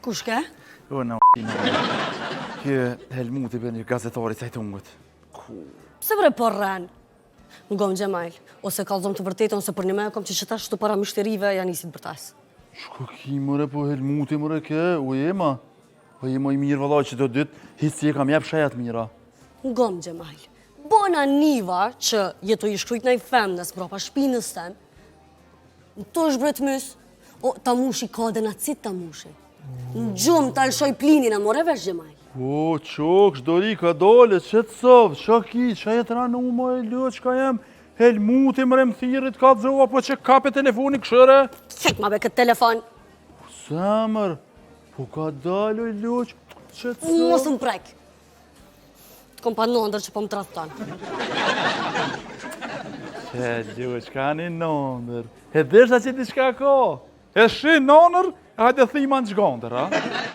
Kush ke? O, në Kjo Helmuti për një gazetari cajtungut. Pse bre po rren? Ngom Gjemajl, ose kallzom të vërtetën, ose për një me kom që qëtash të para mishterive janë nisit bërtas. Shko ki mëre po Helmuti mëre ke, u jema. Po jema i mirë vëllaj që të dytë, hitë si e kam jep shajat mira. Ngom Gjemajl, bona niva që jetu i shkrujt në i femnes mropa shpinës tem, në të shbret mys, o ta mushi ka dhe në cit ta mushi. Në gjumë ta lëshoj plinin a more vesh Gjemajl. O, qok, shdori ka dole, që të sovë, që ki, që jetë ranë u ma e lë, që ka jem Helmuti mëre më thirit ka të zova, po që kape telefoni këshëre. Fek ma be këtë telefon. Samër, po ka dalë e lë, që të sovë. Mos më prek. Të kom pa nëndër që po më trafton. Që lë, që ka një nëndër. E deshta që ti shka ka. E shi nëndër, hajde thima në gjgondër, ha?